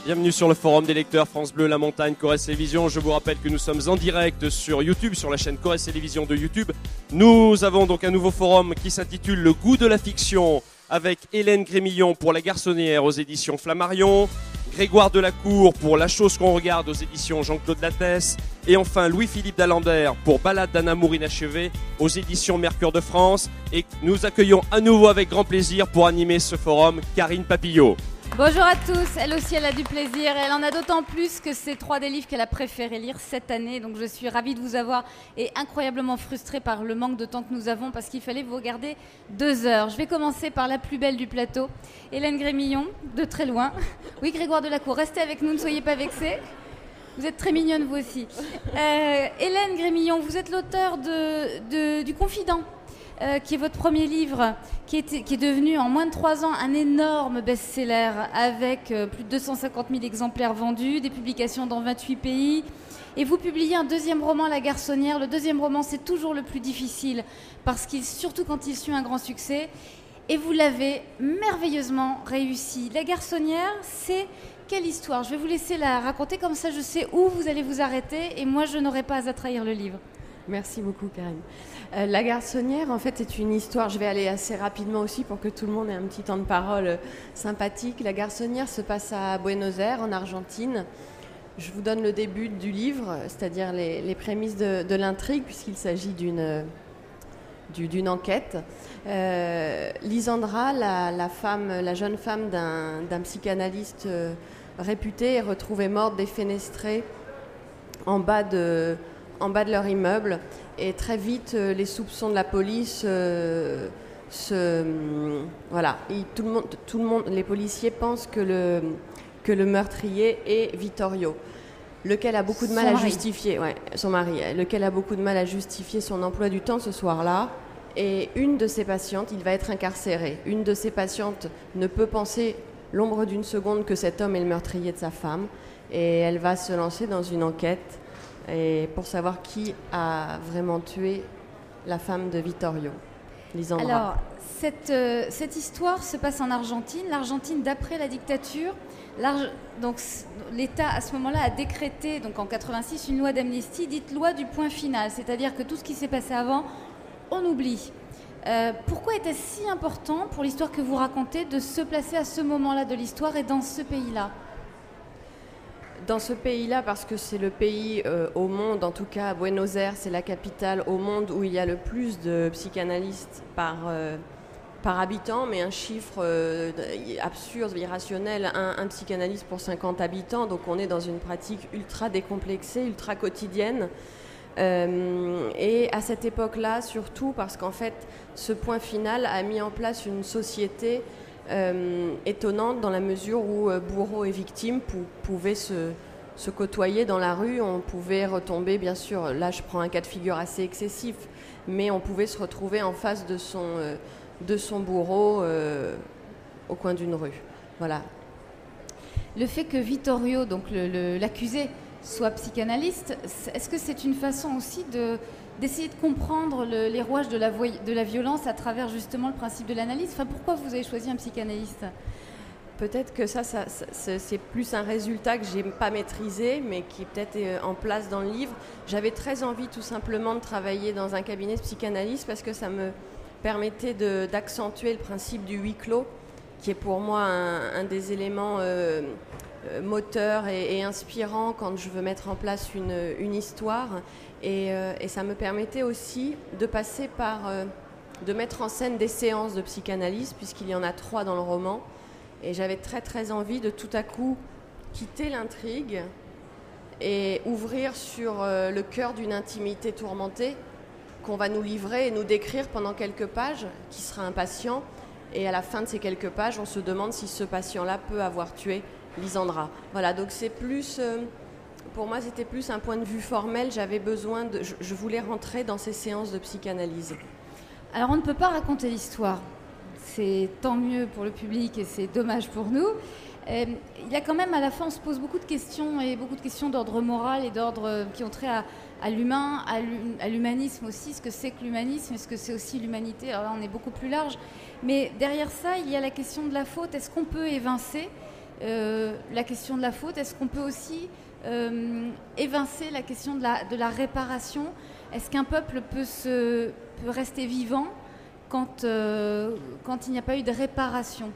Bienvenue sur le forum des lecteurs France Bleu, La Montagne, Corrèze Télévision. Je vous rappelle que nous sommes en direct sur YouTube, sur la chaîne Corrèze Télévision de YouTube. Nous avons donc un nouveau forum qui s'intitule Le goût de la fiction avec Hélène Grémillon pour La Garçonnière aux éditions Flammarion, Grégoire Delacour pour La chose qu'on regarde aux éditions Jean-Claude Lattès et enfin Louis-Philippe Dallander pour Ballade d'un amour inachevé aux éditions Mercure de France. Et nous accueillons à nouveau avec grand plaisir pour animer ce forum Karine Papillot. Bonjour à tous, elle aussi elle a du plaisir, elle en a d'autant plus que c'est 3 des livres qu'elle a préféré lire cette année, donc je suis ravie de vous avoir et incroyablement frustrée par le manque de temps que nous avons parce qu'il fallait vous regarder 2 heures. Je vais commencer par la plus belle du plateau, Hélène Grémillon, de très loin. Oui, Grégoire Delacour, restez avec nous, ne soyez pas vexés. Vous êtes très mignonne vous aussi. Hélène Grémillon, vous êtes l'auteur du Confident. Qui est votre premier livre, qui est devenu en moins de 3 ans un énorme best-seller avec plus de 250 000 exemplaires vendus, des publications dans 28 pays. Et vous publiez un deuxième roman, La Garçonnière. Le deuxième roman, c'est toujours le plus difficile, parce qu'il, surtout quand il suit un grand succès. Et vous l'avez merveilleusement réussi. La Garçonnière, c'est quelle histoire? Je vais vous laisser la raconter, comme ça je sais où vous allez vous arrêter, et moi je n'aurai pas à trahir le livre. Merci beaucoup, Karine. La Garçonnière, en fait, est une histoire, je vais aller assez rapidement aussi pour que tout le monde ait un petit temps de parole sympathique. La Garçonnière se passe à Buenos Aires, en Argentine. Je vous donne le début du livre, c'est-à-dire les prémices de l'intrigue, puisqu'il s'agit d'une enquête. Lisandra, la jeune femme d'un psychanalyste réputé, est retrouvée morte défenestrée en bas de leur immeuble, et très vite les soupçons de la police voilà, tout le monde, les policiers pensent que le meurtrier est Vittorio, lequel a beaucoup de mal à justifier, son mari, lequel a beaucoup de mal à justifier son emploi du temps ce soir-là. Et une de ses patientes, il va être incarcéré. Une de ses patientes ne peut penser l'ombre d'une seconde que cet homme est le meurtrier de sa femme, et elle va se lancer dans une enquête pour savoir qui a vraiment tué la femme de Vittorio, Lisandra. Alors, cette histoire se passe en Argentine. L'Argentine d'après la dictature. Donc, l'État, à ce moment-là, a décrété, donc en 86, une loi d'amnistie dite loi du point final. C'est-à-dire que tout ce qui s'est passé avant, on oublie. Pourquoi était-ce si important pour l'histoire que vous racontez de se placer à ce moment-là de l'histoire et dans ce pays-là ? Dans ce pays-là, parce que c'est le pays au monde, en tout cas Buenos Aires, c'est la capitale au monde où il y a le plus de psychanalystes par habitant, mais un chiffre absurde, irrationnel, un psychanalyste pour 50 habitants, donc on est dans une pratique ultra décomplexée, ultra quotidienne. Et à cette époque-là, surtout parce qu'en fait, ce point final a mis en place une société étonnante dans la mesure où bourreaux et victimes pouvaient se côtoyer dans la rue. On pouvait retomber, bien sûr, là je prends un cas de figure assez excessif, mais on pouvait se retrouver en face de son bourreau au coin d'une rue. Voilà. Le fait que Vittorio, donc l'accusé, soit psychanalyste, est-ce que c'est une façon aussi d'essayer de comprendre les rouages de la violence à travers justement le principe de l'analyse? Enfin, pourquoi vous avez choisi un psychanalyste? Peut-être que ça c'est plus un résultat que je n'ai pas maîtrisé, mais qui est peut-être en place dans le livre. J'avais très envie tout simplement de travailler dans un cabinet de psychanalyste parce que ça me permettait d'accentuer le principe du huis clos, qui est pour moi un des éléments moteur et inspirant quand je veux mettre en place une histoire, et ça me permettait aussi de passer de mettre en scène des séances de psychanalyse, puisqu'il y en a 3 dans le roman, et j'avais très très envie de tout à coup quitter l'intrigue et ouvrir sur le cœur d'une intimité tourmentée qu'on va nous livrer et nous décrire pendant quelques pages, qui sera un patient, et à la fin de ces quelques pages on se demande si ce patient-là peut avoir tué Lisandra. Voilà, donc c'est plus, pour moi c'était plus un point de vue formel, j'avais besoin je voulais rentrer dans ces séances de psychanalyse. Alors on ne peut pas raconter l'histoire, c'est tant mieux pour le public et c'est dommage pour nous. Il y a quand même, à la fin on se pose beaucoup de questions, et beaucoup de questions d'ordre moral et d'ordre qui ont trait à l'humain, à l'humanisme aussi, ce que c'est que l'humanisme, ce que c'est aussi l'humanité. Alors là on est beaucoup plus large, mais derrière ça il y a la question de la faute. Est-ce qu'on peut évincer la question de la faute, est-ce qu'on peut aussi évincer la question de la réparation? Est-ce qu'un peuple peut rester vivant quand il n'y a pas eu de réparation,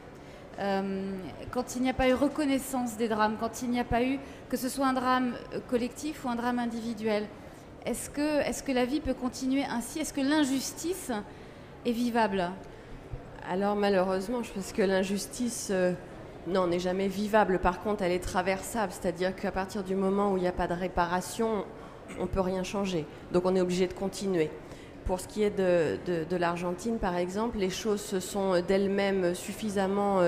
quand il n'y a pas eu reconnaissance des drames, quand il n'y a pas eu, que ce soit un drame collectif ou un drame individuel? Est-ce que la vie peut continuer ainsi? Est-ce que l'injustice est vivable? Alors malheureusement, je pense que l'injustice n'est jamais vivable. Par contre, elle est traversable, c'est-à-dire qu'à partir du moment où il n'y a pas de réparation, on ne peut rien changer. Donc on est obligé de continuer. Pour ce qui est de l'Argentine, par exemple, les choses se sont d'elles-mêmes suffisamment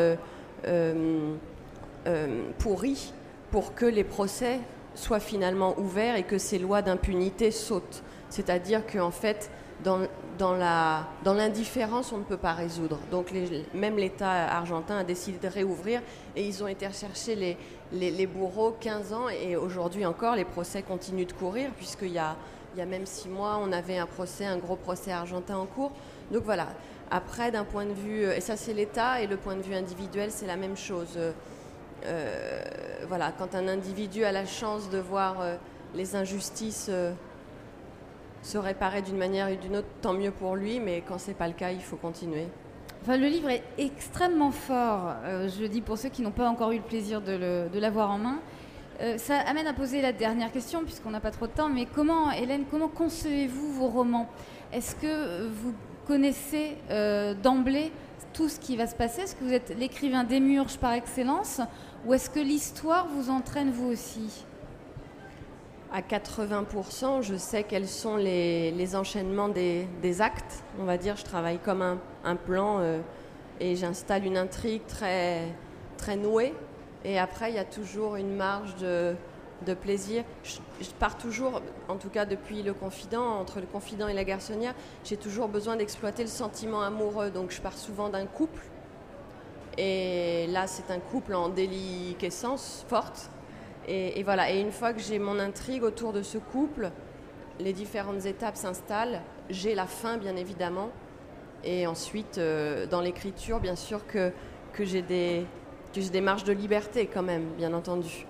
pourries pour que les procès soient finalement ouverts et que ces lois d'impunité sautent. C'est-à-dire qu'en fait, dans l'indifférence, on ne peut pas résoudre. Donc même l'État argentin a décidé de réouvrir et ils ont été rechercher les bourreaux 15 ans et aujourd'hui encore, les procès continuent de courir puisqu'il y a même 6 mois, on avait un gros procès argentin en cours. Donc voilà. Après, d'un point de vue, et ça c'est l'État, et le point de vue individuel, c'est la même chose. Voilà, quand un individu a la chance de voir les injustices se réparer d'une manière ou d'une autre, tant mieux pour lui, mais quand c'est pas le cas, il faut continuer. Enfin, le livre est extrêmement fort, je le dis pour ceux qui n'ont pas encore eu le plaisir de l'avoir en main. Ça amène à poser la dernière question, puisqu'on n'a pas trop de temps, mais Hélène, comment concevez-vous vos romans? Est-ce que vous connaissez d'emblée tout ce qui va se passer? Est-ce que vous êtes l'écrivain démiurge par excellence? Ou est-ce que l'histoire vous entraîne vous aussi? À 80%, je sais quels sont les enchaînements des actes. On va dire, je travaille comme un plan et j'installe une intrigue très, très nouée. Et après, il y a toujours une marge de plaisir. Je pars toujours, en tout cas depuis Le Confident, entre Le Confident et La Garçonnière, j'ai toujours besoin d'exploiter le sentiment amoureux. Donc je pars souvent d'un couple. Et là, c'est un couple en déliquescence forte. Et voilà. Et une fois que j'ai mon intrigue autour de ce couple, les différentes étapes s'installent. J'ai la fin, bien évidemment. Et ensuite, dans l'écriture, bien sûr que j'ai des marges de liberté quand même, bien entendu.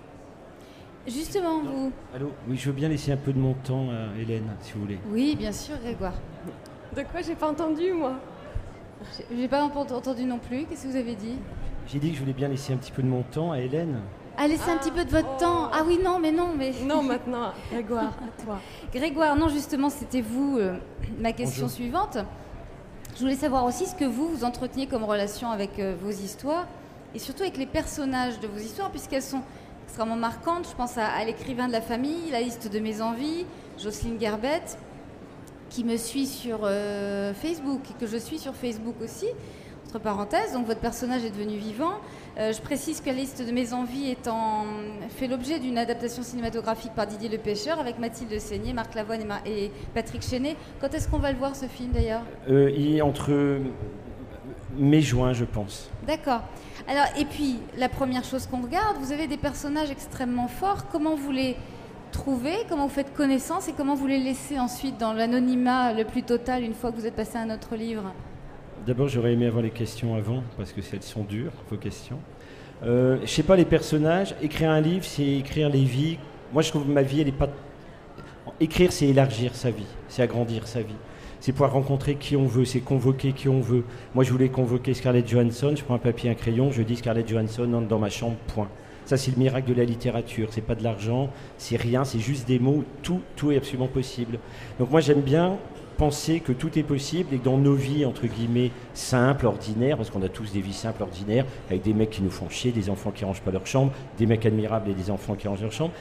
Justement, vous... Allô ? Oui, je veux bien laisser un peu de mon temps à Hélène, si vous voulez. Oui, bien sûr, Grégoire. De quoi j'ai pas entendu, moi? J'ai pas entendu non plus. Qu'est-ce que vous avez dit? J'ai dit que je voulais bien laisser un petit peu de mon temps à Hélène. Ah, laissez un petit peu de votre temps. Ah oui, non, mais... Non, maintenant, Grégoire, à toi. Grégoire, non, justement, c'était vous, ma question Bonjour. suivante. Je voulais savoir aussi ce que vous entreteniez comme relation avec vos histoires et surtout avec les personnages de vos histoires, puisqu'elles sont extrêmement marquantes. Je pense à l'écrivain de la famille, La liste de mes envies, Jocelyne Gerbet, qui me suit sur Facebook et que je suis sur Facebook aussi. Entre parenthèses, donc votre personnage est devenu vivant. Je précise que La liste de mes envies fait l'objet d'une adaptation cinématographique par Didier Le Pêcheur avec Mathilde Seigné, Marc Lavoine et Patrick Chenet. Quand est-ce qu'on va le voir, ce film, d'ailleurs? Il est entre mai-juin, je pense. D'accord. Alors, et puis, la première chose qu'on regarde, vous avez des personnages extrêmement forts. Comment vous les trouvez? Comment vous faites connaissance? Et comment vous les laissez ensuite dans l'anonymat le plus total une fois que vous êtes passé à un autre livre? D'abord, j'aurais aimé avoir les questions avant, parce que elles sont dures, vos questions. Je sais pas, les personnages, écrire un livre, c'est écrire les vies. Moi, je trouve que ma vie, elle est pas... Écrire, c'est élargir sa vie, c'est agrandir sa vie. C'est pouvoir rencontrer qui on veut, c'est convoquer qui on veut. Moi, je voulais convoquer Scarlett Johansson, je prends un papier et un crayon, je dis Scarlett Johansson entre dans ma chambre, point. Ça, c'est le miracle de la littérature. C'est pas de l'argent, c'est rien, c'est juste des mots. Tout est absolument possible. Donc moi, j'aime bien penser que tout est possible et que dans nos vies, entre guillemets, simples, ordinaires, parce qu'on a tous des vies simples, ordinaires, avec des mecs qui nous font chier, des enfants qui rangent pas leur chambre, des mecs admirables et des enfants qui rangent leur chambre,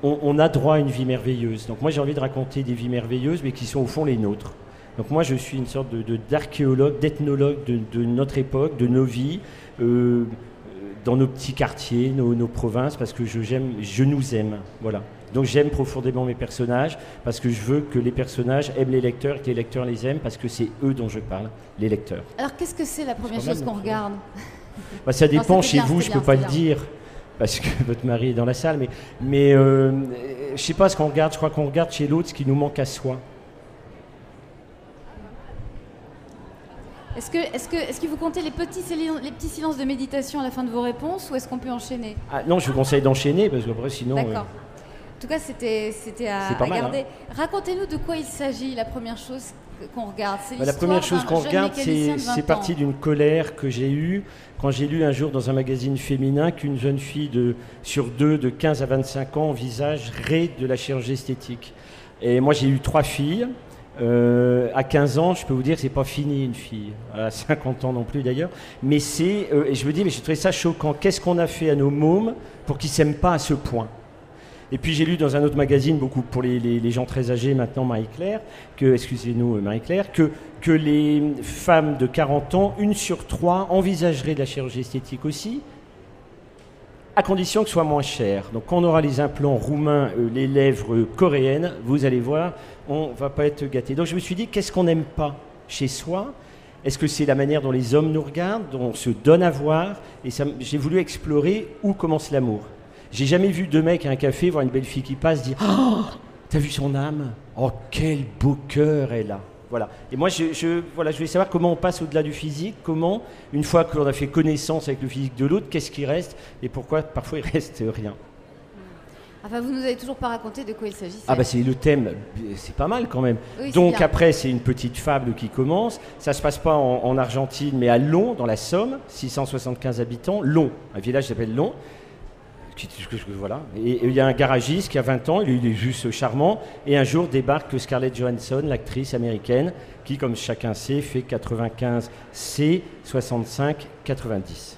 on a droit à une vie merveilleuse. Donc moi, j'ai envie de raconter des vies merveilleuses, mais qui sont au fond les nôtres. Donc moi, je suis une sorte d'archéologue, d'ethnologue de notre époque, de nos vies, dans nos petits quartiers, nos provinces, parce que je nous aime, voilà. Donc j'aime profondément mes personnages, parce que je veux que les personnages aiment les lecteurs et que les lecteurs les aiment, parce que c'est eux dont je parle, les lecteurs. Alors, qu'est-ce que c'est la première chose qu'on regarde? Bah, ça dépend, c'était chez bien, vous, je c'était peux pas bien, le dire, parce que votre mari est dans la salle, mais je sais pas ce qu'on regarde, je crois qu'on regarde chez l'autre ce qui nous manque à soi. Est-ce que vous comptez les petits silences de méditation à la fin de vos réponses ou est-ce qu'on peut enchaîner? Non, je vous conseille d'enchaîner parce qu'après sinon... D'accord. En tout cas, c'était à garder. Hein. Racontez-nous de quoi il s'agit, la première chose qu'on regarde. C'est la première chose qu'on regarde, c'est parti d'une colère que j'ai eue quand j'ai lu un jour dans un magazine féminin qu'une jeune fille sur deux de 15 à 25 ans envisagerait de la chirurgie esthétique. Et moi, j'ai eu 3 filles. À 15 ans, je peux vous dire que c'est pas fini une fille. À 50 ans non plus d'ailleurs. Mais et je me dis, mais j'ai trouvé ça choquant. Qu'est-ce qu'on a fait à nos mômes pour qu'ils s'aiment pas à ce point? Et puis j'ai lu dans un autre magazine, beaucoup pour les gens très âgés maintenant, Marie-Claire, excusez-nous Marie-Claire, que les femmes de 40 ans, 1 sur 3 envisageraient de la chirurgie esthétique aussi, à condition que ce soit moins cher. Donc quand on aura les implants roumains, les lèvres coréennes, vous allez voir, on ne va pas être gâtés. Donc je me suis dit, qu'est-ce qu'on n'aime pas chez soi? Est-ce que c'est la manière dont les hommes nous regardent, dont on se donne à voir? Et j'ai voulu explorer où commence l'amour. J'ai jamais vu 2 mecs à un café voir une belle fille qui passe dire « Oh, t'as vu son âme? Oh, quel beau cœur elle a !» Voilà. Et moi, je voulais savoir comment on passe au-delà du physique, comment, une fois qu'on a fait connaissance avec le physique de l'autre, qu'est-ce qui reste et pourquoi parfois il reste rien. Enfin, vous nous avez toujours pas raconté de quoi il s'agit. Ah bah c'est le thème, c'est pas mal quand même. Oui, donc après, c'est une petite fable qui commence. Ça se passe pas en Argentine, mais à Long, dans la Somme, 675 habitants. Long, un village qui s'appelle Long. Voilà. Et il y a un garagiste qui a 20 ans, il est juste charmant, et un jour débarque Scarlett Johansson, l'actrice américaine, qui, comme chacun sait, fait 95 C, 65, 90.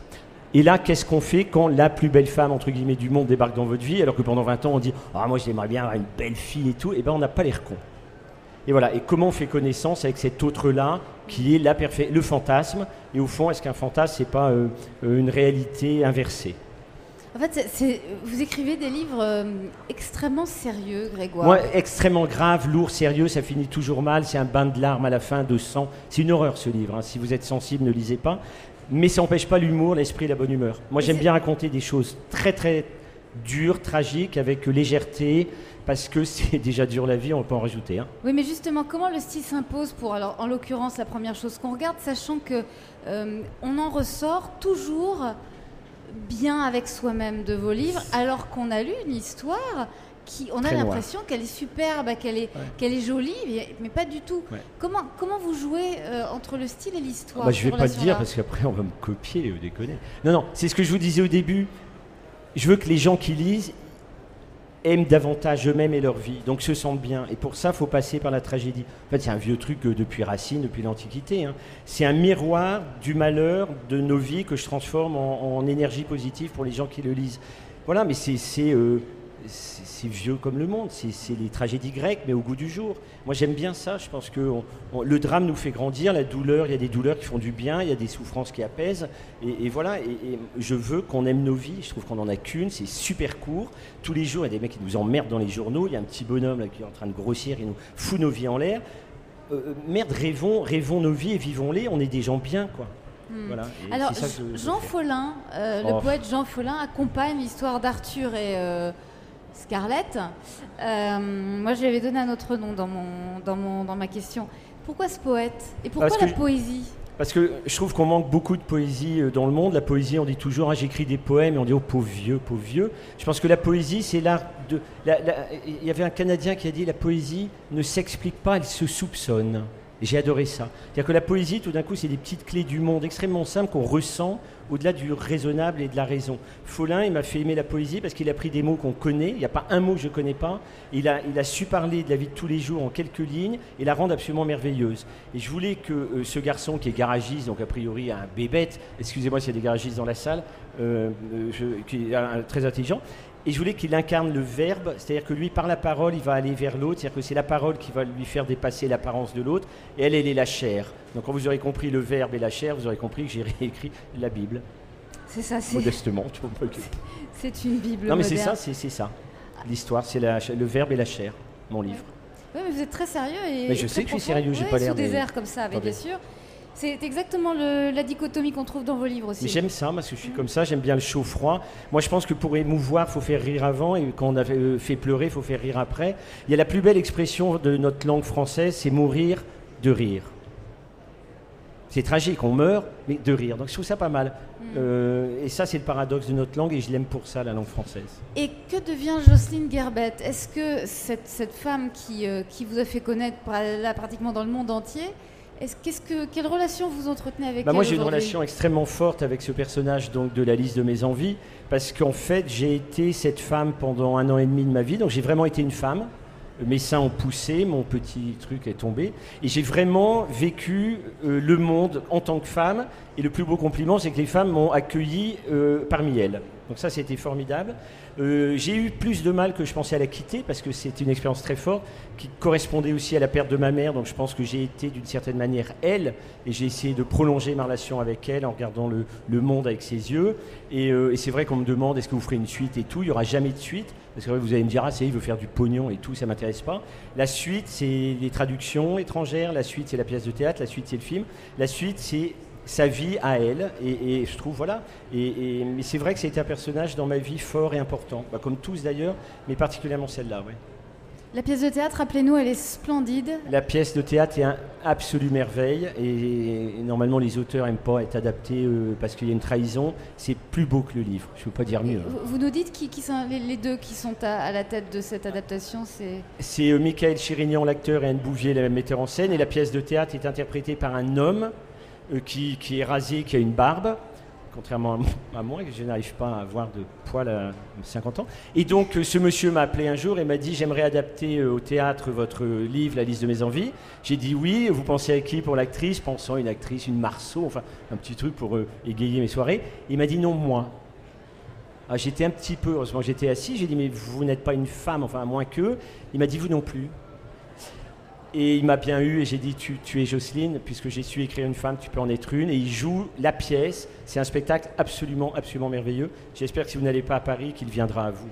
Et là, qu'est-ce qu'on fait quand la plus belle femme, entre guillemets, du monde débarque dans votre vie, alors que pendant 20 ans, on dit « Ah, moi, j'aimerais bien avoir une belle fille et tout », et bien, on n'a pas l'air con. Et voilà, et comment on fait connaissance avec cet autre-là, qui est le fantasme, et au fond, est-ce qu'un fantasme, c'est pas une réalité inversée? En fait, vous écrivez des livres extrêmement sérieux, Grégoire. Ouais, extrêmement grave, lourd, sérieux, ça finit toujours mal, c'est un bain de larmes à la fin, de sang. C'est une horreur ce livre, hein. Si vous êtes sensible, ne lisez pas. Mais ça n'empêche pas l'humour, l'esprit et la bonne humeur. Moi, j'aime bien raconter des choses très très dures, tragiques, avec légèreté, parce que c'est déjà dur la vie, on peut en rajouter. Hein. Oui, mais justement, comment le style s'impose pour, alors, en l'occurrence, la première chose qu'on regarde, sachant que on en ressort toujours bien avec soi-même de vos livres, alors qu'on a lu une histoire on a l'impression qu'elle est superbe, qu'elle est jolie, mais pas du tout. Ouais. Comment vous jouez entre le style et l'histoire? Je ne vais pas le dire parce qu'après on va me copier, vous déconnez. Non, c'est ce que je vous disais au début. Je veux que les gens qui lisent aiment davantage eux-mêmes et leur vie, donc se sentent bien. Et pour ça, il faut passer par la tragédie. En fait, c'est un vieux truc depuis Racine, depuis l'Antiquité. Hein. C'est un miroir du malheur de nos vies que je transforme en énergie positive pour les gens qui le lisent. Voilà, mais c'est vieux comme le monde, c'est les tragédies grecques, mais au goût du jour. Moi, j'aime bien ça. Je pense que le drame nous fait grandir, la douleur, il y a des douleurs qui font du bien, il y a des souffrances qui apaisent. Et voilà, et je veux qu'on aime nos vies. Je trouve qu'on n'en a qu'une, c'est super court. Tous les jours, il y a des mecs qui nous emmerdent dans les journaux. Il y a un petit bonhomme là, qui est en train de grossir, il nous fout nos vies en l'air. Merde, rêvons nos vies et vivons-les. On est des gens bien, quoi. Voilà. Alors, Jean Follin, le poète Jean Follin, accompagne l'histoire d'Arthur et Scarlett. Moi, je lui avais donné un autre nom dans ma question. Pourquoi ce poète? Et pourquoi la poésie? Parce que je trouve qu'on manque beaucoup de poésie dans le monde. La poésie, on dit toujours, j'écris des poèmes, et on dit, oh, pauvre vieux, pauvre vieux. Je pense que la poésie, c'est l'art de... Il y avait un Canadien qui a dit, la poésie ne s'explique pas, elle se soupçonne. Et j'ai adoré ça. C'est-à-dire que la poésie, tout d'un coup, c'est des petites clés du monde extrêmement simples qu'on ressent au-delà du raisonnable et de la raison. Follin, il m'a fait aimer la poésie parce qu'il a pris des mots qu'on connaît. Il n'y a pas un mot que je ne connais pas. Il a su parler de la vie de tous les jours en quelques lignes et la rendre absolument merveilleuse. Et je voulais que ce garçon qui est garagiste, donc a priori un bébête, excusez-moi s'il y a des garagistes dans la salle, qui est très intelligent, et je voulais qu'il incarne le verbe, c'est-à-dire que lui, par la parole, il va aller vers l'autre, c'est-à-dire que c'est la parole qui va lui faire dépasser l'apparence de l'autre, et elle est la chair. Donc quand vous aurez compris le verbe et la chair, vous aurez compris que j'ai réécrit la Bible. C'est ça, modestement. C'est une Bible non, mais moderne. c'est ça. L'histoire, c'est le verbe et la chair, mon livre. Oui, mais vous êtes très sérieux. Mais je sais que je suis sérieux, j'ai pas l'air sous des airs comme ça, bien sûr. C'est exactement la dichotomie qu'on trouve dans vos livres aussi. Mais j'aime ça, parce que je suis comme ça, j'aime bien le chaud-froid. Moi, je pense que pour émouvoir, il faut faire rire avant, et quand on a fait pleurer, il faut faire rire après. Il y a la plus belle expression de notre langue française, c'est mourir de rire. C'est tragique, on meurt, mais de rire. Donc je trouve ça pas mal. Et ça, c'est le paradoxe de notre langue, et je l'aime pour ça, la langue française. Et que devient Jocelyne Gerbet? Est-ce que cette femme qui vous a fait connaître là, pratiquement dans le monde entier, quelle relation vous entretenez avec elle Moi, j'ai une aujourd'hui? relation extrêmement forte avec ce personnage donc, de la liste de mes envies, parce qu'en fait, j'ai été cette femme pendant 1 an et demi de ma vie, donc j'ai vraiment été une femme. Mes seins ont poussé, mon petit truc est tombé, et j'ai vraiment vécu le monde en tant que femme, et le plus beau compliment, c'est que les femmes m'ont accueilli parmi elles. Donc ça, c'était formidable. J'ai eu plus de mal que je pensais à la quitter, parce que c'était une expérience très forte, qui correspondait aussi à la perte de ma mère, donc je pense que j'ai été d'une certaine manière elle, et j'ai essayé de prolonger ma relation avec elle en regardant le monde avec ses yeux, et c'est vrai qu'on me demande, est-ce que vous ferez une suite et tout, il n'y aura jamais de suite, parce que vous allez me dire, il veut faire du pognon et tout, ça ne m'intéresse pas. La suite, c'est les traductions étrangères, la suite, c'est la pièce de théâtre, la suite, c'est le film, la suite, c'est sa vie à elle, et je trouve, voilà. Mais c'est vrai que c'était un personnage dans ma vie fort et important, comme tous d'ailleurs, mais particulièrement celle-là, ouais. La pièce de théâtre, rappelez-nous, elle est splendide. La pièce de théâtre est une absolue merveille, et normalement les auteurs n'aiment pas être adaptés parce qu'il y a une trahison. C'est plus beau que le livre, je ne peux pas dire mieux. Vous nous dites qui sont les deux qui sont à la tête de cette adaptation? C'est Michael Chirignan, l'acteur, et Anne Bouvier, la metteur en scène, et la pièce de théâtre est interprétée par un homme qui est rasé, qui a une barbe, contrairement à moi, que je n'arrive pas à avoir de poils à 50 ans. Et donc, ce monsieur m'a appelé un jour et m'a dit « J'aimerais adapter au théâtre votre livre, La liste de mes envies ». J'ai dit « Oui, vous pensez à qui pour l'actrice ?» Pensant à une actrice, une Marceau, enfin, un petit truc pour égayer mes soirées. Il m'a dit « Non, moi ». J'étais un petit peu, heureusement j'étais assis, j'ai dit « Mais vous n'êtes pas une femme, enfin, à moins que ». Il m'a dit « Vous non plus ». Et il m'a bien eu, et j'ai dit tu es Jocelyne, puisque j'ai su écrire une femme, tu peux en être une. Et il joue la pièce. C'est un spectacle absolument, absolument merveilleux. J'espère que si vous n'allez pas à Paris, qu'il viendra à vous.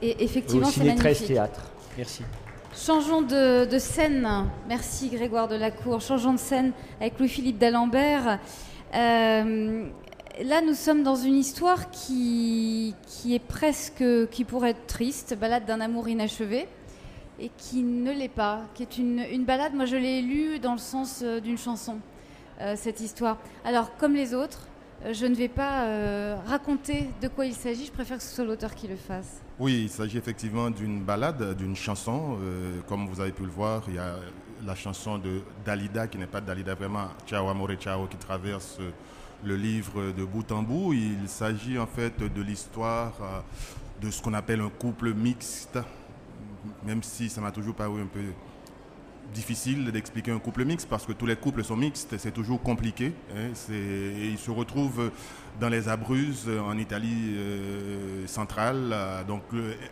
Et effectivement, c'est magnifique. Au magnifique. Ciné 13 Théâtre. Merci. Changeons de scène. Merci Grégoire Delacour. Changeons de scène avec Louis-Philippe d'Alembert. Là, nous sommes dans une histoire qui est presque, qui pourrait être triste, balade d'un amour inachevé. Et qui ne l'est pas, qui est une balade. Moi, je l'ai lue dans le sens d'une chanson, cette histoire. Alors, comme les autres, je ne vais pas raconter de quoi il s'agit. Je préfère que ce soit l'auteur qui le fasse. Oui, il s'agit effectivement d'une balade, d'une chanson. Comme vous avez pu le voir, il y a la chanson de Dalida, qui n'est pas Dalida vraiment, Ciao Amore Ciao, qui traverse le livre de bout en bout. Il s'agit en fait de l'histoire de ce qu'on appelle un couple mixte, même si ça m'a toujours paru un peu difficile d'expliquer un couple mixte, parce que tous les couples sont mixtes, c'est toujours compliqué. Et ils se retrouvent dans les Abruzzes, en Italie centrale. Donc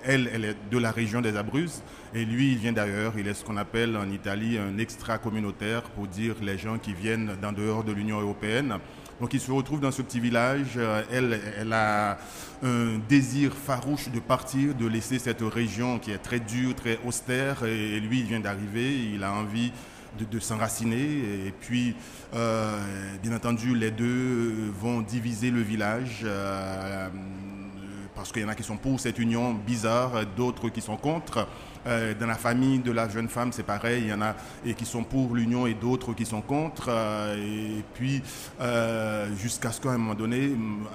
elle est de la région des Abruzzes, et lui, il vient d'ailleurs. Il est ce qu'on appelle en Italie un extra-communautaire, pour dire les gens qui viennent d'en dehors de l'Union européenne. Donc il se retrouve dans ce petit village. Elle a un désir farouche de partir, de laisser cette région qui est très dure, très austère. Et lui, il vient d'arriver, il a envie de s'enraciner. Et puis, bien entendu, les deux vont diviser le village. Parce qu'il y en a qui sont pour cette union bizarre, d'autres qui sont contre. Dans la famille de la jeune femme, c'est pareil, il y en a qui sont pour l'union et d'autres qui sont contre. Et puis, jusqu'à ce qu'à un moment donné,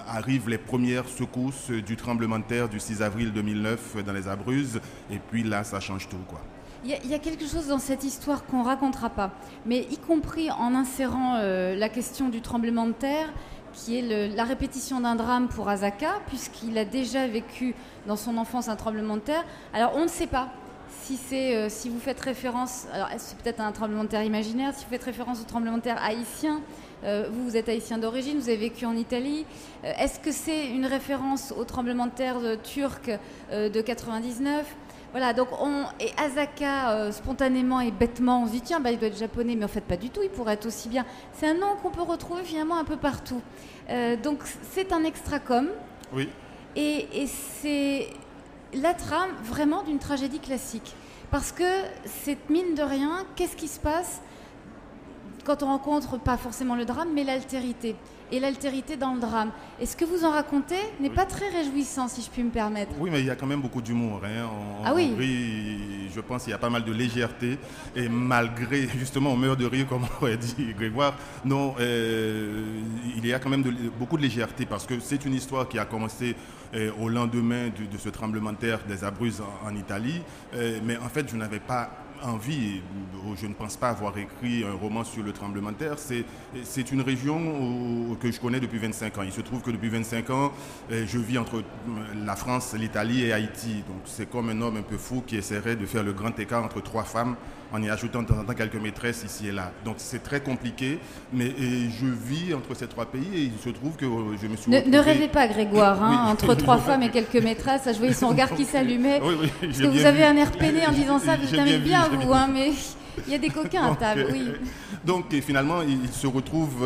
arrivent les premières secousses du tremblement de terre du 6 avril 2009 dans les Abruzzes. Et puis là, ça change tout, quoi. Il y a quelque chose dans cette histoire qu'on ne racontera pas, mais y compris en insérant la question du tremblement de terre, qui est la répétition d'un drame pour Asaka, puisqu'il a déjà vécu dans son enfance un tremblement de terre. Alors on ne sait pas si vous faites référence, alors c'est peut-être un tremblement de terre imaginaire, si vous faites référence au tremblement de terre haïtien, vous êtes haïtien d'origine, vous avez vécu en Italie, est-ce que c'est une référence au tremblement de terre turc de 99 ? Voilà, donc et Asaka, spontanément et bêtement, on se dit tiens, il doit être japonais, mais en fait pas du tout, il pourrait être aussi bien. C'est un nom qu'on peut retrouver finalement un peu partout. Donc c'est un extracom. Oui. Et c'est la trame vraiment d'une tragédie classique. Parce que c'est mine de rien, qu'est-ce qui se passe quand on rencontre pas forcément le drame, mais l'altérité. et l'altérité dans le drame. Et ce que vous en racontez n'est pas très réjouissant, si je puis me permettre. Oui, mais il y a quand même beaucoup d'humour. Hein. Oui. Rit, je pense qu'il y a pas mal de légèreté. Et malgré, justement, on meurt de rire, comme aurait dit Grégoire, non, il y a quand même beaucoup de légèreté parce que c'est une histoire qui a commencé au lendemain de ce tremblement de terre des Abruzzes en Italie. Mais en fait, je n'avais pas envie, je ne pense pas avoir écrit un roman sur le tremblement de terre. C'est une région que je connais depuis 25 ans. Il se trouve que depuis 25 ans, je vis entre la France, l'Italie et Haïti. Donc c'est comme un homme un peu fou qui essaierait de faire le grand écart entre 3 femmes en y ajoutant de temps en temps quelques maîtresses ici et là. Donc c'est très compliqué, mais je vis entre ces 3 pays et il se trouve que je me suis retrouvé... Ne rêvez pas, Grégoire, hein, Oui. entre 3 femmes et quelques maîtresses. Je voyais son regard qui s'allumait. Oui, Parce que vous avez un air peiné en disant ça, vous aimez bien vu. vous, hein, mais il y a des coquins à table, oui. Donc finalement, il se retrouve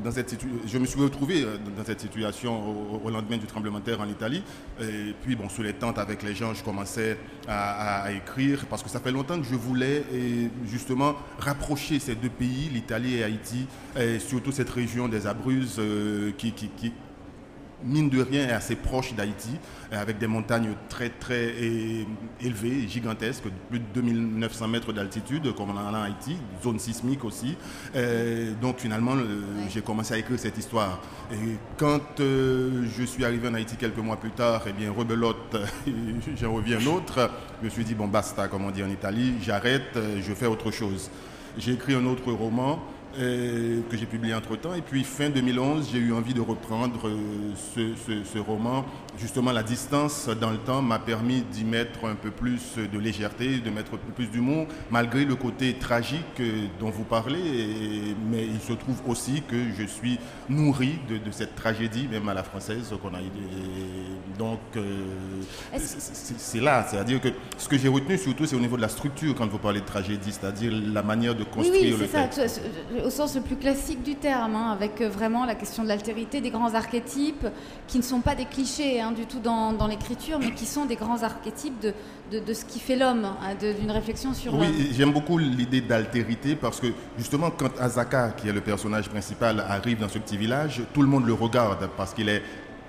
dans cette situation. Je me suis retrouvé dans cette situation au lendemain du tremblement de terre en Italie. Et puis bon, sous les tentes avec les gens, je commençais à écrire parce que ça fait longtemps que je voulais justement rapprocher ces 2 pays, l'Italie et Haïti, et surtout cette région des Abruzzes qui mine de rien, est assez proche d'Haïti, avec des montagnes très très élevées, gigantesques, plus de 2900 mètres d'altitude, comme on en a en Haïti, zone sismique aussi. Donc finalement, j'ai commencé à écrire cette histoire. Et quand je suis arrivé en Haïti quelques mois plus tard, eh bien, rebelote, j'en reviens un autre. Je me suis dit, bon, basta, comme on dit en Italie, j'arrête, je fais autre chose. J'ai écrit un autre roman que j'ai publié entre-temps. Et puis, fin 2011, j'ai eu envie de reprendre ce roman. Justement, la distance dans le temps m'a permis d'y mettre un peu plus de légèreté, de mettre un peu plus d'humour, malgré le côté tragique dont vous parlez. Mais il se trouve aussi que je suis nourri de cette tragédie, même à la française, qu'on a. Donc, c'est là. C'est-à-dire que ce que j'ai retenu surtout, c'est au niveau de la structure quand vous parlez de tragédie, c'est-à-dire la manière de construire le texte. Au sens le plus classique du terme, hein, avec vraiment la question de l'altérité, des grands archétypes qui ne sont pas des clichés du tout dans l'écriture, mais qui sont des grands archétypes de ce qui fait l'homme, hein, d'une réflexion sur l'homme. Oui, j'aime beaucoup l'idée d'altérité parce que justement quand Azaka, qui est le personnage principal, arrive dans ce petit village, tout le monde le regarde parce qu'il est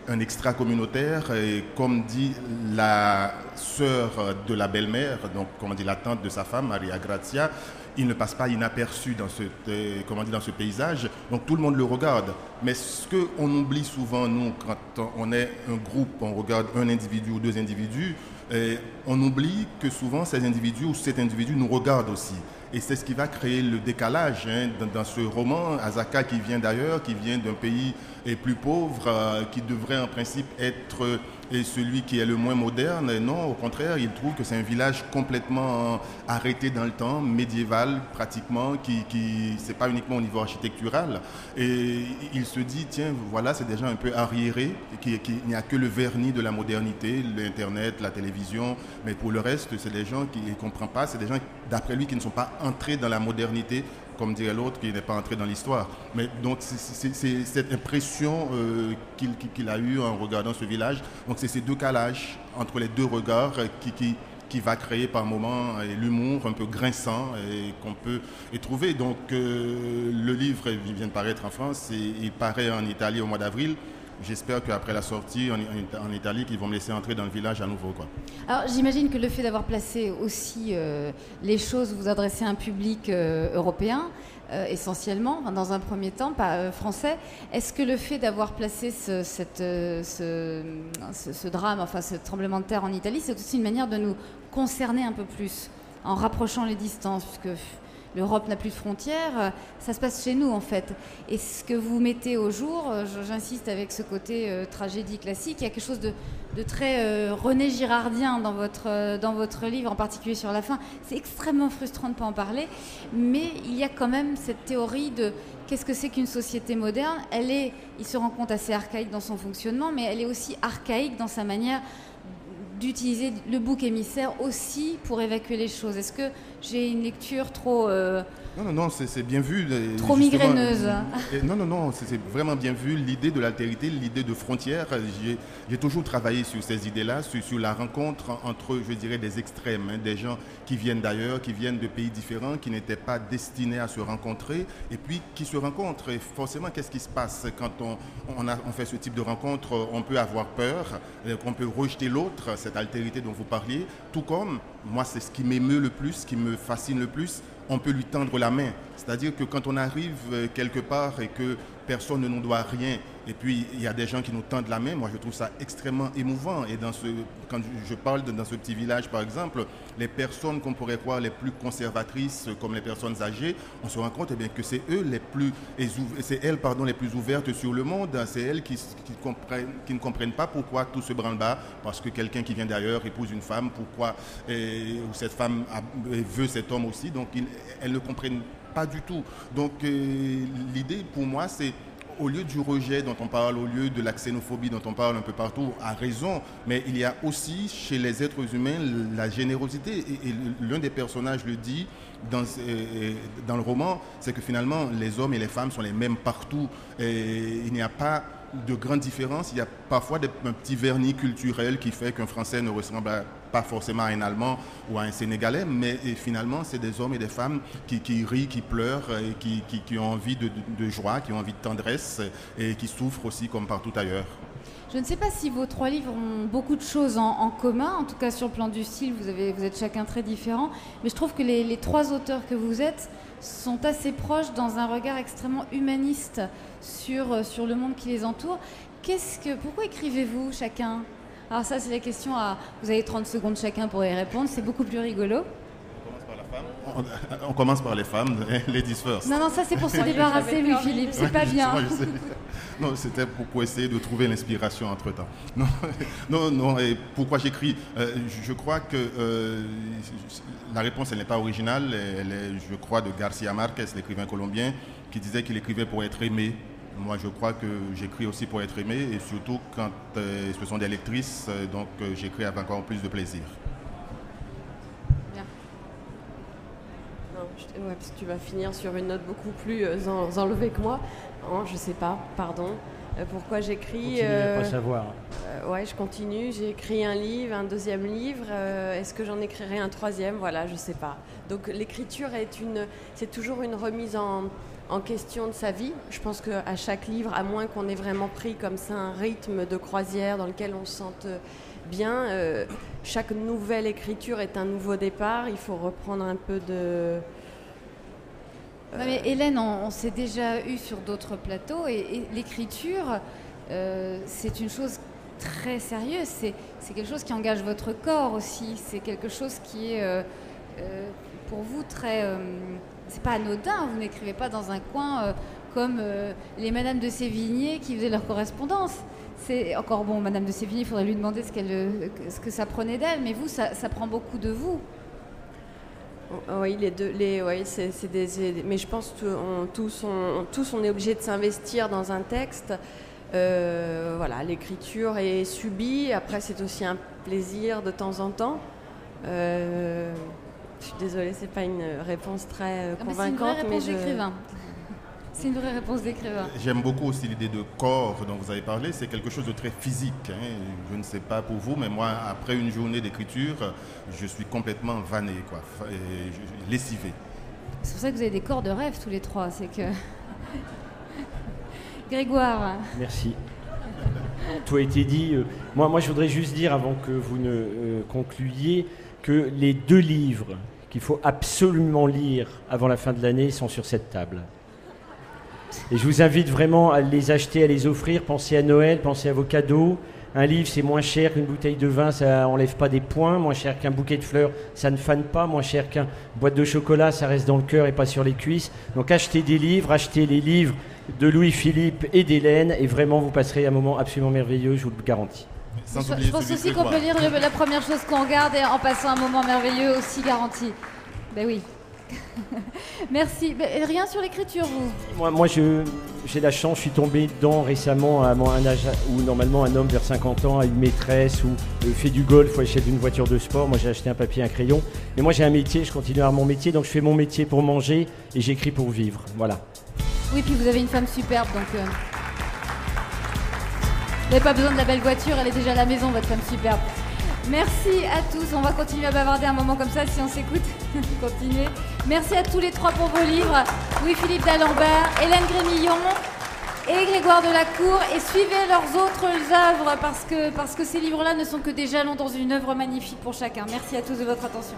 un extra-communautaire et comme dit la sœur de la belle-mère, donc comme on dit la tante de sa femme, Maria Grazia, il ne passe pas inaperçu dans ce paysage, donc tout le monde le regarde. Mais ce qu'on oublie souvent, nous, quand on est un groupe, on regarde un individu ou 2 individus, on oublie que souvent ces individus ou cet individu nous regarde aussi. Et c'est ce qui va créer le décalage dans ce roman. Azaka qui vient d'ailleurs, qui vient d'un pays plus pauvre, qui devrait en principe être celui qui est le moins moderne. Et non, au contraire, il trouve que c'est un village complètement arrêté dans le temps, médiéval pratiquement, qui c'est pas uniquement au niveau architectural. Et il se dit, tiens, voilà, c'est des gens un peu arriérés, qu'il n'y a que le vernis de la modernité, l'Internet, la télévision, mais pour le reste, c'est des gens qui ne comprennent pas, c'est des gens, d'après lui, qui ne sont pas entrés dans la modernité, comme dirait l'autre, qui n'est pas entré dans l'histoire. Mais donc, c'est cette impression qu'il a eue en regardant ce village. Donc, c'est ces décalages entre les 2 regards qui va créer par moments l'humour un peu grinçant et qu'on peut y trouver. Donc, le livre vient de paraître en France et il paraît en Italie au mois d'avril. J'espère qu'après la sortie en Italie, qu'ils vont me laisser entrer dans le village à nouveau, quoi. Alors j'imagine que le fait d'avoir placé aussi les choses, vous adressez à un public européen, essentiellement, dans un premier temps, pas français. Est-ce que le fait d'avoir placé ce drame, enfin ce tremblement de terre en Italie, c'est aussi une manière de nous concerner un peu plus, en rapprochant les distances, puisque l'Europe n'a plus de frontières, ça se passe chez nous en fait. Et ce que vous mettez au jour, j'insiste avec ce côté tragédie classique, il y a quelque chose de très René Girardien dans votre livre, en particulier sur la fin. C'est extrêmement frustrant de ne pas en parler, mais il y a quand même cette théorie de qu'est-ce que c'est qu'une société moderne. Il se rend compte assez archaïque dans son fonctionnement, mais elle est aussi archaïque dans sa manière d'utiliser le bouc émissaire aussi pour évacuer les choses? Est-ce que j'ai une lecture trop... Non, c'est bien vu. Trop justement. migraineuse. Non, c'est vraiment bien vu. L'idée de l'altérité, l'idée de frontière, j'ai toujours travaillé sur ces idées-là, sur la rencontre entre, je dirais, des extrêmes, des gens qui viennent d'ailleurs, qui viennent de pays différents, qui n'étaient pas destinés à se rencontrer, et puis qui se rencontrent. Et forcément, qu'est-ce qui se passe quand on fait ce type de rencontre? On peut avoir peur, on peut rejeter l'autre, cette altérité dont vous parliez, tout comme, moi, c'est ce qui m'émeut le plus, ce qui me fascine le plus, on peut lui tendre la main. C'est-à-dire que quand on arrive quelque part et que personne ne nous doit rien, et puis il y a des gens qui nous tendent la main, moi je trouve ça extrêmement émouvant. Et quand je parle dans ce petit village par exemple, les personnes qu'on pourrait croire les plus conservatrices, comme les personnes âgées, on se rend compte que c'est elles les plus ouvertes sur le monde. C'est elles qui ne comprennent pas pourquoi tout ce branle-bas, parce que quelqu'un qui vient d'ailleurs épouse une femme, pourquoi cette femme veut cet homme aussi. Donc elles ne comprennent pas du tout. Donc l'idée pour moi c'est, au lieu du rejet dont on parle, au lieu de la xénophobie dont on parle un peu partout, à raison, mais il y a aussi chez les êtres humains la générosité. Et l'un des personnages le dit dans le roman, c'est que finalement les hommes et les femmes sont les mêmes partout. Et il n'y a pas de grandes différences. Il y a parfois un petit vernis culturel qui fait qu'un Français ne ressemble pas forcément à un Allemand ou à un Sénégalais, mais finalement, c'est des hommes et des femmes qui rient, qui pleurent, et qui ont envie de joie, qui ont envie de tendresse et qui souffrent aussi comme partout ailleurs. Je ne sais pas si vos 3 livres ont beaucoup de choses en commun, en tout cas sur le plan du style, vous êtes chacun très différents, mais je trouve que les 3 auteurs que vous êtes sont assez proches dans un regard extrêmement humaniste sur le monde qui les entoure. Pourquoi écrivez-vous chacun? Alors ça, c'est la question vous avez 30 secondes chacun pour y répondre, c'est beaucoup plus rigolo. On commence par les femmes, ladies first. Non, ça c'est pour se débarrasser, Louis-Philippe, c'est pas bien. Non, c'était pour essayer de trouver l'inspiration entre-temps. Non, et pourquoi j'écris? Je crois que la réponse, elle n'est pas originale, elle est, je crois, de Garcia Marquez, l'écrivain colombien, qui disait qu'il écrivait pour être aimé. Moi, je crois que j'écris aussi pour être aimé, et surtout quand ce sont des lectrices, donc j'écris avec encore plus de plaisir. Ouais, parce que tu vas finir sur une note beaucoup plus enlevée que moi. Non, je sais pas, pardon. Pourquoi j'écris Continue à pas savoir. Ouais, je continue. J'ai écrit un livre, un 2e livre. Est-ce que j'en écrirai un 3e? Voilà, je sais pas. Donc l'écriture c'est toujours une remise en question de sa vie. Je pense qu'à chaque livre, à moins qu'on ait vraiment pris comme ça un rythme de croisière dans lequel on se sente bien, chaque nouvelle écriture est un nouveau départ. Il faut reprendre un peu de... Non, mais Hélène, on s'est déjà eu sur d'autres plateaux et l'écriture, c'est une chose très sérieuse. C'est quelque chose qui engage votre corps aussi. C'est quelque chose qui est pour vous très... c'est pas anodin, vous n'écrivez pas dans un coin comme les Madame de Sévigné qui faisaient leur correspondance. C'est encore bon, Madame de Sévigné, il faudrait lui demander ce que ça prenait d'elle, mais vous, ça prend beaucoup de vous. Oui, mais je pense que tous on est obligé de s'investir dans un texte. Voilà, l'écriture est subie. Après, c'est aussi un plaisir de temps en temps. Je suis désolée, c'est pas une réponse très convaincante, mais c'est une vraie réponse d'écrivain. J'aime beaucoup aussi l'idée de corps dont vous avez parlé. C'est quelque chose de très physique. Je ne sais pas pour vous, mais moi, après une journée d'écriture, je suis complètement vanné, lessivé. C'est pour ça que vous avez des corps de rêve tous les 3. C'est que... Grégoire. Merci. Tout a été dit. Moi, je voudrais juste dire, avant que vous ne concluiez, que les 2 livres qu'il faut absolument lire avant la fin de l'année sont sur cette table. Et je vous invite vraiment à les acheter, à les offrir. Pensez à Noël, pensez à vos cadeaux. Un livre, c'est moins cher qu'une bouteille de vin, ça enlève pas des points. Moins cher qu'un bouquet de fleurs, ça ne fane pas. Moins cher qu'une boîte de chocolat, ça reste dans le cœur et pas sur les cuisses. Donc achetez des livres, achetez les livres de Louis-Philippe et d'Hélène, et vraiment vous passerez un moment absolument merveilleux, je vous le garantis. Je pense aussi qu'on peut lire la première chose qu'on regarde et en passant un moment merveilleux aussi garanti. Ben oui. Merci. Mais rien sur l'écriture, vous? Moi j'ai la chance, je suis tombé dedans récemment à un âge où normalement un homme vers 50 ans a une maîtresse ou fait du golf ou achète une voiture de sport. Moi j'ai acheté un papier, un crayon. Mais moi j'ai un métier, je continue à avoir mon métier, donc je fais mon métier pour manger et j'écris pour vivre. Voilà. Oui, puis vous avez une femme superbe, donc vous n'avez pas besoin de la belle voiture, elle est déjà à la maison, votre femme superbe. Merci à tous, on va continuer à bavarder un moment comme ça si on s'écoute. Continuez. Merci à tous les trois pour vos livres. Louis-Philippe d'Alembert, Hélène Grémillon et Grégoire Delacour. Et suivez leurs autres œuvres parce que ces livres-là ne sont que des jalons dans une œuvre magnifique pour chacun. Merci à tous de votre attention.